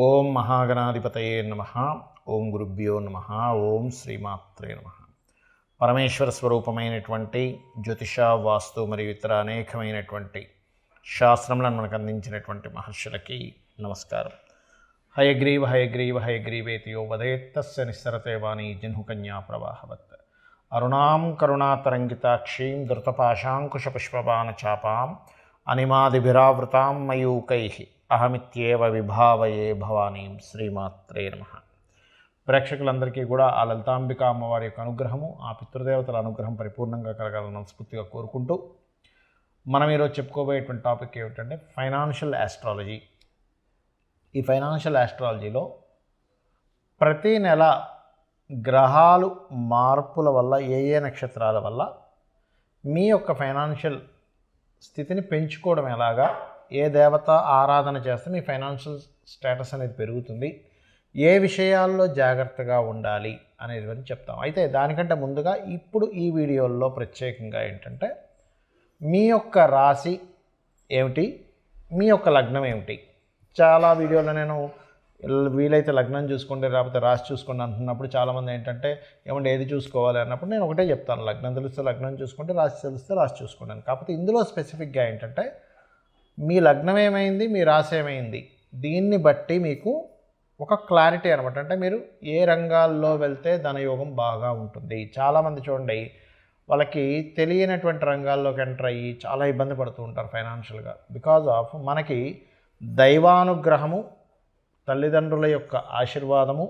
ఓం మహాగణాధిపతయే నమః. ఓం గురుభ్యో నమః. ఓం శ్రీమాత్రే నమః. పరమేశ్వర స్వరూపమైనటువంటి జ్యోతిష, వాస్తు మరియు ఇతర అనేకమైనటువంటి శాస్త్రములను మనకు అందించినటువంటి మహర్షులకి నమస్కారం. హయగ్రీవ హయగ్రీవ హయగ్రీవేతి యో వదేత్తస్య నిస్సరతే వాణి జహ్నుకన్యా ప్రవాహవత్. అరుణాం కరుణాతరంగితాక్షీం ధృతపాశాంకుశపుష్పబాణచాపాం అనిమాదిభిరావృతాం మయూకైః అహమిత్యేవ విభావయే భవానీం. శ్రీమాత్రే నమః. ప్రేక్షకులందరికీ కూడా ఆ లలితాంబిక అమ్మవారి యొక్క అనుగ్రహము, ఆ పితృదేవతల అనుగ్రహం పరిపూర్ణంగా కలగాలని మనస్ఫూర్తిగా కోరుకుంటూ మనం ఈరోజు చెప్పుకోబోయేటువంటి టాపిక్ ఏమిటంటే ఫైనాన్షియల్ ఆస్ట్రాలజీ. ఈ ఫైనాన్షియల్ ఆస్ట్రాలజీలో ప్రతి నెల గ్రహాలు మార్పుల వల్ల ఏ నక్షత్రాల వల్ల మీ యొక్క ఫైనాన్షియల్ స్థితిని పెంచుకోవడం ఎలాగా, ఏ దేవత ఆరాధన చేస్తే మీ ఫైనాన్షియల్ స్టేటస్ అనేది పెరుగుతుంది, ఏ విషయాల్లో జాగ్రత్తగా ఉండాలి అనేది చెప్తాం. అయితే దానికంటే ముందుగా ఇప్పుడు ఈ వీడియోల్లో ప్రత్యేకంగా ఏంటంటే మీ యొక్క రాశి ఏమిటి, మీ యొక్క లగ్నం ఏమిటి. చాలా వీడియోలో నేను వీలైతే లగ్నం చూసుకోండి లేకపోతే రాశి చూసుకోండి అంటున్నప్పుడు చాలామంది ఏంటంటే ఏమంటే ఏది చూసుకోవాలి అన్నప్పుడు నేను ఒకటే చెప్తాను, లగ్నం తెలిస్తే లగ్నం చూసుకోండి, రాశి తెలిస్తే రాశి చూసుకోండి. కాకపోతే ఇందులో స్పెసిఫిక్గా ఏంటంటే మీ లగ్నం ఏమైంది, మీ రాశి ఏమైంది, దీన్ని బట్టి మీకు ఒక క్లారిటీ అనమాట. అంటే మీరు ఏ రంగాల్లో వెళ్తే ధనయోగం బాగా ఉంటుంది. చాలామంది చూడండి, వాళ్ళకి తెలియనటువంటి రంగాల్లోకి ఎంటర్ అయ్యి చాలా ఇబ్బంది పడుతూ ఉంటారు ఫైనాన్షియల్గా. బికాజ్ ఆఫ్ మనకి దైవానుగ్రహము, తల్లిదండ్రుల యొక్క ఆశీర్వాదము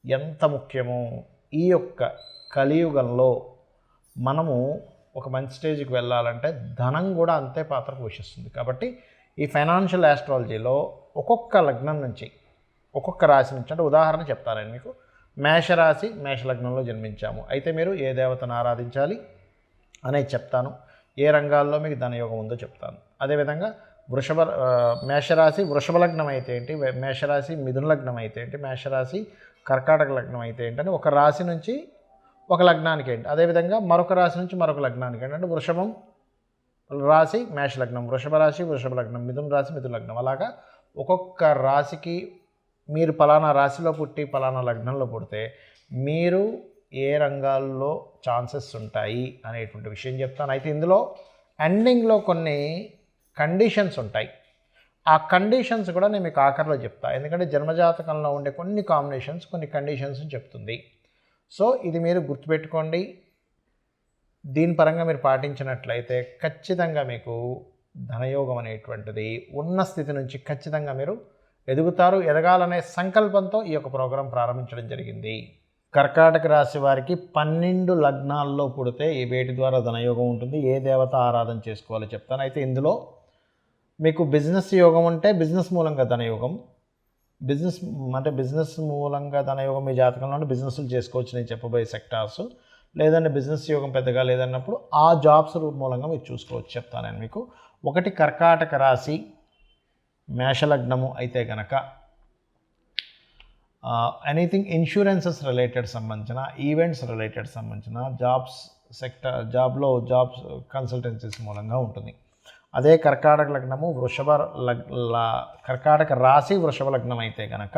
ఎంత ముఖ్యమో ఈ యొక్క కలియుగంలో మనము ఒక మంచి స్టేజ్కి వెళ్ళాలంటే ధనం కూడా అంతే పాత్ర పోషిస్తుంది. కాబట్టి ఈ ఫైనాన్షియల్ ఆస్ట్రాలజీలో ఒక్కొక్క లగ్నం నుంచి, ఒక్కొక్క రాశి నుంచి, అంటే ఉదాహరణ చెప్తాను మీకు. మేషరాశి, మేషలగ్నంలో జన్మించాము అయితే మీరు ఏ దేవతను ఆరాధించాలి అనేది చెప్తాను. ఏ రంగాల్లో మీకు ధనయోగం ఉందో చెప్తాను. అదేవిధంగా మేషరాశి వృషభ లగ్నం అయితే ఏంటి, మేషరాశి మిథున లగ్నం అయితే ఏంటి, మేషరాశి కర్కాటక లగ్నం అయితే ఏంటి అని ఒక రాశి నుంచి ఒక లగ్నానికి ఏంటి, అదేవిధంగా మరొక రాశి నుంచి మరొక లగ్నానికి ఏంటి. అంటే వృషభం రాశి మేష లగ్నం, వృషభ రాశి వృషభ లగ్నం, మిథున రాశి మిథున లగ్నం. అలాగా ఒక్కొక్క రాశికి మీరు పలానా రాశిలో పుట్టి పలానా లగ్నంలో పుడితే మీరు ఏ రంగాల్లో ఛాన్సెస్ ఉంటాయి అనేటువంటి విషయం చెప్తాను. అయితే ఇందులో ఎండింగ్లో కొన్ని కండిషన్స్ ఉంటాయి. ఆ కండిషన్స్ కూడా నేను మీకు ఆఖరిలో చెప్తాను. ఎందుకంటే జన్మజాతకంలో ఉండే కొన్ని కాంబినేషన్స్ కొన్ని కండిషన్స్ చెప్తుంది. సో ఇది మీరు గుర్తుపెట్టుకోండి. దీని పరంగా మీరు పాటించినట్లయితే ఖచ్చితంగా మీకు ధనయోగం అనేటువంటిది ఉన్న స్థితి నుంచి ఖచ్చితంగా మీరు ఎదుగుతారు. ఎదగాలనే సంకల్పంతో ఈ యొక్క ప్రోగ్రాం ప్రారంభించడం జరిగింది. కర్కాటక రాశి వారికి 12 లగ్నాల్లో పుడితే ఈ వేటి ద్వారా ధనయోగం ఉంటుంది, ఏ దేవత ఆరాధన చేసుకోవాలో చెప్తాను. అయితే ఇందులో మీకు బిజినెస్ యోగం ఉంటే బిజినెస్ మూలంగా ధనయోగం, బిజినెస్ మూలంగా ధనయోగం మీ జాతకంలో ఉంటే బిజినెస్లు చేసుకోవచ్చు నేను చెప్పబోయే సెక్టార్స్. లేదంటే బిజినెస్ యోగం పెద్దగా లేదన్నప్పుడు ఆ జాబ్స్ మూలంగా మీరు చూసుకోవచ్చు చెప్తాను నేను మీకు. ఒకటి, కర్కాటక రాశి మేషలగ్నము అయితే కనుక ఎనీథింగ్ ఇన్సూరెన్సెస్ రిలేటెడ్ సంబంధించిన, ఈవెంట్స్ రిలేటెడ్ సంబంధించిన జాబ్స్ కన్సల్టెన్సీస్ మూలంగా ఉంటుంది. అదే కర్కాటక లగ్నము కర్కాటక రాశి వృషభ లగ్నం అయితే కనుక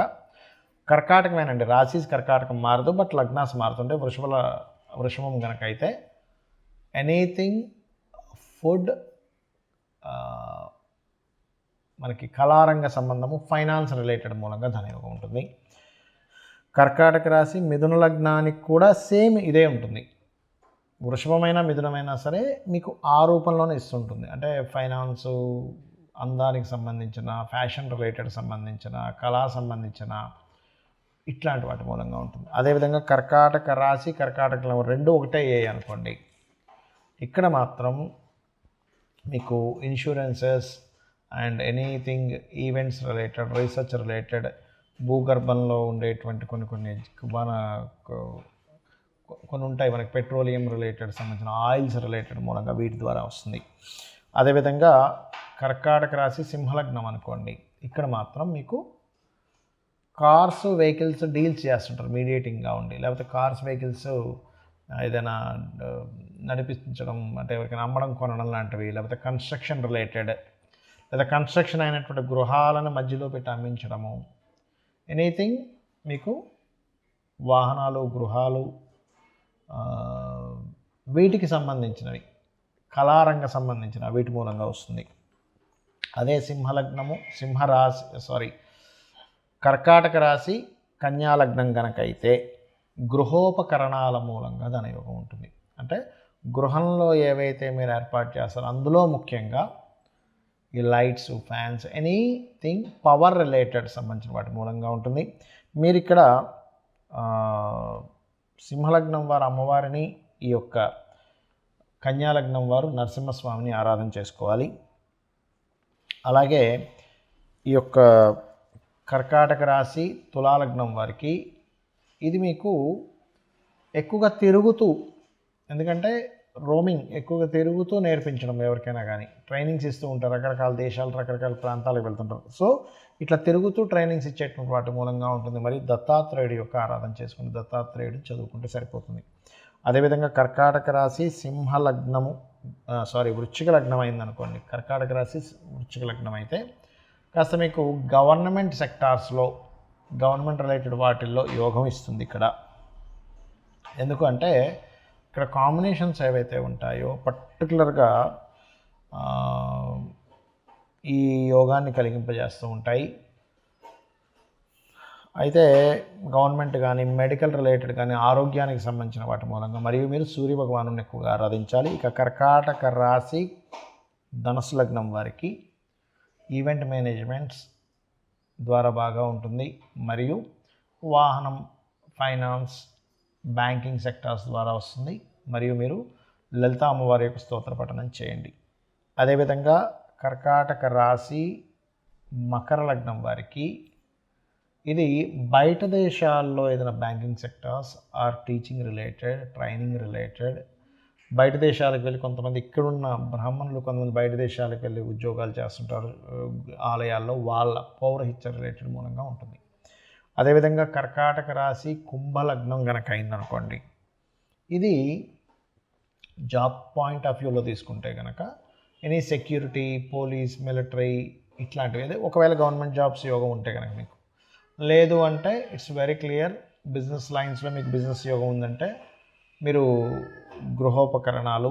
కర్కాటకమేనండి, రాశి కర్కాటకం మారదు, బట్ లగ్నాస్ మారుతుంటే వృషభం కనుక అయితే ఎనీథింగ్ ఫుడ్, మనకి కళారంగ సంబంధము, ఫైనాన్స్ రిలేటెడ్ మూలంగా ధనయోగం ఉంటుంది. కర్కాటక రాశి మిథున లగ్నానికి కూడా సేమ్ ఇదే ఉంటుంది. వృషభమైన మిథునమైనా సరే మీకు ఆ రూపంలోనే ఇస్తుంటుంది. అంటే ఫైనాన్సు, అందానికి సంబంధించిన, ఫ్యాషన్ రిలేటెడ్ సంబంధించిన, కళా సంబంధించిన ఇట్లాంటి వాటి మూలంగా ఉంటుంది. అదేవిధంగా కర్కాటక రాశి కర్కాటకలో రెండు ఒకటే అనుకోండి, ఇక్కడ మాత్రం మీకు insurances and anything events related, research related, భూగర్భంలో ఉండేటువంటి కొన్ని ఉంటాయి మనకి, పెట్రోలియం రిలేటెడ్ సంబంధించిన, ఆయిల్స్ రిలేటెడ్ మూలంగా వీటి ద్వారా వస్తుంది. అదేవిధంగా కర్కాటక రాశి సింహలగ్నం అనుకోండి, ఇక్కడ మాత్రం మీకు కార్స్ వెహికల్స్ డీల్స్ చేస్తుంటారు మీడియేటింగ్గా ఉండి, లేకపోతే కార్స్ వెహికల్స్ ఏదైనా నడిపించడం, అంటే ఎవరికైనా అమ్మడం కొనడం లాంటివి, లేకపోతే కన్స్ట్రక్షన్ రిలేటెడ్, లేదా కన్స్ట్రక్షన్ అయినటువంటి గృహాలను మధ్యలో పెట్టి అమ్మించడము, ఎనీథింగ్ మీకు వాహనాలు, గృహాలు, వీటికి సంబంధించినవి, కళారంగ సంబంధించిన వీటి మూలంగా వస్తుంది. అదే సింహలగ్నము, కర్కాటక రాశి, కన్యాలగ్నం కనుక అయితే గృహోపకరణాల మూలంగా ధనయోగం ఉంటుంది. అంటే గృహంలో ఏవైతే మీరు ఏర్పాటు చేస్తారో అందులో ముఖ్యంగా ఈ lights, fans, anything power related సంబంధించిన వాటి మూలంగా ఉంటుంది. మీరు ఇక్కడ సింహలగ్నం వారు అమ్మవారిని, ఈ యొక్క కన్యాలగ్నం వారు నరసింహస్వామిని ఆరాధన చేసుకోవాలి. అలాగే ఈ యొక్క కర్కాటక రాశి, తులాలగ్నం వారికి ఇది మీకు ఎక్కువగా తిరుగుతూ, ఎందుకంటే రోమింగ్ ఎక్కువగా తిరుగుతూ నేర్పించడం ఎవరికైనా కానీ ట్రైనింగ్స్ ఇస్తూ ఉంటారు. రకరకాల దేశాలు, రకరకాల ప్రాంతాలకు వెళ్తుంటారు. సో ఇట్లా తిరుగుతూ ట్రైనింగ్స్ ఇచ్చేటువంటి వాటి మూలంగా ఉంటుంది. మరి దత్తాత్రేయుడు యొక్క ఆరాధన చేసుకుని దత్తాత్రేయుడు చదువుకుంటే సరిపోతుంది. అదేవిధంగా కర్కాటక రాశి వృశ్చిక లగ్నం అయిందనుకోండి. కర్కాటక రాశి వృశ్చిక లగ్నం అయితే కాస్త మీకు గవర్నమెంట్ సెక్టార్స్లో, గవర్నమెంట్ రిలేటెడ్ వాటిల్లో యోగం ఇస్తుంది. ఎందుకంటే ఇక్కడ కాంబినేషన్స్ ఏవైతే ఉంటాయో పర్టికులర్గా ఈ యోగాన్ని కలిగింపజేస్తూ ఉంటాయి. అయితే గవర్నమెంట్ కానీ, మెడికల్ రిలేటెడ్ కానీ, ఆరోగ్యానికి సంబంధించిన వాటి మూలంగా, మరియు మీరు సూర్య భగవాను ఎక్కువగా ఆరాధించాలి. ఇక కర్కాటక రాశి, ధనుసు లగ్నం వారికి ఈవెంట్ మేనేజ్మెంట్స్ ద్వారా బాగా ఉంటుంది. మరియు వాహనం, ఫైనాన్స్, బ్యాంకింగ్ సెక్టార్స్ ద్వారా వస్తుంది. మరియు మీరు లలిత అమ్మవారి యొక్క స్తోత్ర పఠనం చేయండి. అదేవిధంగా కర్కాటక రాశి, మకర లగ్నం వారికి ఇది బయట దేశాల్లో ఏదైనా banking sectors or teaching related, training related, బయట దేశాలకు వెళ్ళి కొంతమంది, ఇక్కడున్న బ్రాహ్మణులు కొంతమంది బయట దేశాలకు వెళ్ళి ఉద్యోగాలు చేస్తుంటారు ఆలయాల్లో, వాళ్ళ పౌరహిత్య రిలేటెడ్ మూలంగా ఉంటుంది. అదేవిధంగా కర్కాటక రాశి, కుంభలగ్నం కనుక అయిందనుకోండి, ఇది జాబ్ పాయింట్ ఆఫ్ వ్యూలో తీసుకుంటే కనుక ఎనీ సెక్యూరిటీ, పోలీస్, మిలిటరీ ఇట్లాంటివి, అదే ఒకవేళ గవర్నమెంట్ జాబ్స్ యోగం ఉంటే కనుక మీకు, లేదు అంటే ఇట్స్ వెరీ క్లియర్ బిజినెస్ లైన్స్లో మీకు బిజినెస్ యోగం ఉందంటే మీరు గృహోపకరణాలు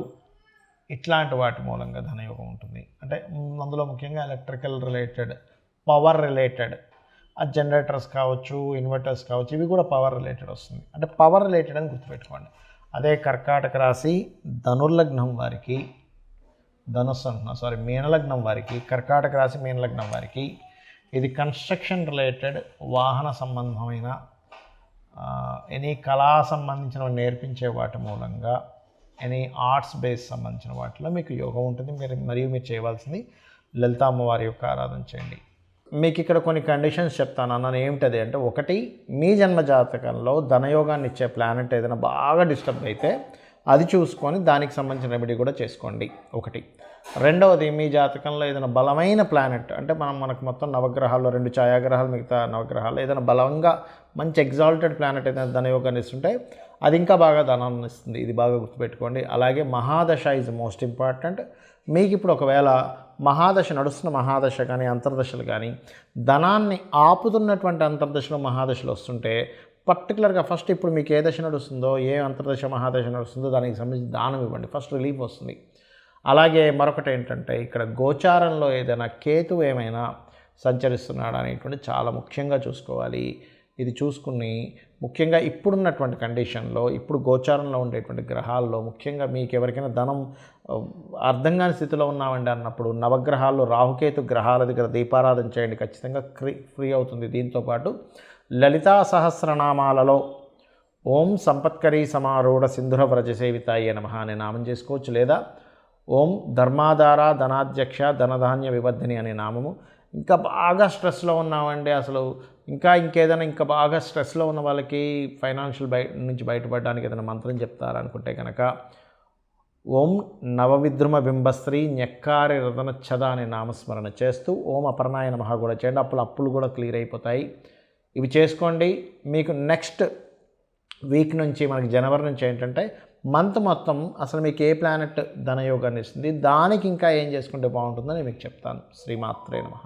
ఇట్లాంటి వాటి మూలంగా ధనయోగం ఉంటుంది. అంటే అందులో ముఖ్యంగా ఎలక్ట్రికల్ రిలేటెడ్, పవర్ రిలేటెడ్, ఆ జనరేటర్స్ కావచ్చు, ఇన్వర్టర్స్ కావచ్చు, ఇవి కూడా పవర్ రిలేటెడ్ వస్తుంది. అంటే పవర్ రిలేటెడ్ అని గుర్తుపెట్టుకోండి. అదే కర్కాటక రాశి, ధనుర్లగ్నం వారికి, మీనలగ్నం వారికి, కర్కాటక రాశి, మీనలగ్నం వారికి ఇది కన్స్ట్రక్షన్ రిలేటెడ్, వాహన సంబంధమైన, ఎనీ కళా సంబంధించిన నేర్పించే వాటి మూలంగా, ఎనీ ఆర్ట్స్ బేస్ సంబంధించిన వాటిలో మీకు యోగం ఉంటుంది. మీరు చేయవలసింది లలిత అమ్మవారి యొక్క ఆరాధన చేయండి. మీకు ఇక్కడ కొన్ని కండిషన్స్ చెప్తాను అన్నాను. ఏమిటది అంటే, ఒకటి, మీ జన్మ జాతకంలో ధనయోగాన్ని ఇచ్చే ప్లానెట్ ఏదైనా బాగా డిస్టర్బ్ అయితే అది చూసుకొని దానికి సంబంధించిన రెమెడీ కూడా చేసుకోండి. ఒకటి. రెండవది, మీ జాతకంలో ఏదైనా బలమైన ప్లానెట్ అంటే మనకు మొత్తం నవగ్రహాల్లో 2 ఛాయాగ్రహాలు, మిగతా నవగ్రహాలు ఏదైనా బలంగా మంచి ఎగ్జాల్టెడ్ ప్లానెట్ ఏదైనా ధనయోగాన్ని ఇస్తుంటే అది ఇంకా బాగా ధనాన్ని ఇస్తుంది. ఇది బాగా గుర్తుపెట్టుకోండి. అలాగే మహాదశ ఈజ్ మోస్ట్ ఇంపార్టెంట్. మీకు ఇప్పుడు ఒకవేళ మహాదశ నడుస్తున్న మహాదశ కానీ, అంతర్దశలు కానీ, ధనాన్ని ఆపుతున్నటువంటి అంతర్దశలు, మహాదశలు వస్తుంటే పర్టికులర్గా ఫస్ట్ ఇప్పుడు మీకు ఏ దశ నడుస్తుందో, ఏ అంతర్దశ మహాదశ నడుస్తుందో దానికి సంబంధించి దానం ఇవ్వండి. ఫస్ట్ రిలీఫ్ వస్తుంది. అలాగే మరొకటి ఏంటంటే, ఇక్కడ గోచారంలో ఏదైనా కేతువు ఏమైనా సంచరిస్తున్నాడా అనేటువంటి చాలా ముఖ్యంగా చూసుకోవాలి. ఇది చూసుకుని ముఖ్యంగా ఇప్పుడున్నటువంటి కండిషన్లో, ఇప్పుడు గోచారంలో ఉండేటువంటి గ్రహాల్లో ముఖ్యంగా మీకు ఎవరికైనా ధనం అర్థం కాని స్థితిలో ఉన్నామండి అన్నప్పుడు నవగ్రహాల్లో రాహుకేతు గ్రహాల దగ్గర దీపారాధన చేయండి. ఖచ్చితంగా ఫ్రీ అవుతుంది. దీంతోపాటు లలితా సహస్రనామాలలో ఓం సంపత్కరీ సమారూఢ సింధుర వ్రజసేవితాయ నమః అనే నామం చేసుకోవచ్చు. లేదా ఓం ధర్మాధార ధనాధ్యక్ష ధనధాన్య వివర్ధిని అనే నామము. ఇంకా బాగా స్ట్రెస్లో ఉన్నామండి, అసలు ఇంకేదైనా ఇంకా బాగా స్ట్రెస్లో ఉన్న వాళ్ళకి ఫైనాన్షియల్ నుంచి బయటపడడానికి ఏదైనా మంత్రం చెప్తారనుకుంటే కనుక ఓం నవవిద్రుమ బింబస్త్రీ న్యక్కారి రతనచ్చద అనే నామస్మరణ చేస్తూ ఓం అపర్ణాయ నమః కూడా చేయండి. అప్పులు కూడా క్లియర్ అయిపోతాయి. ఇవి చేసుకోండి. మీకు నెక్స్ట్ వీక్ నుంచి, మనకి జనవరి నుంచి ఏంటంటే మంత్ మొత్తం అసలు మీకు ఏ ప్లానెట్ ధనయోగాన్ని ఇస్తుంది, దానికి ఇంకా ఏం చేసుకుంటే బాగుంటుందని మీకు చెప్తాను. శ్రీమాత్రే నమః.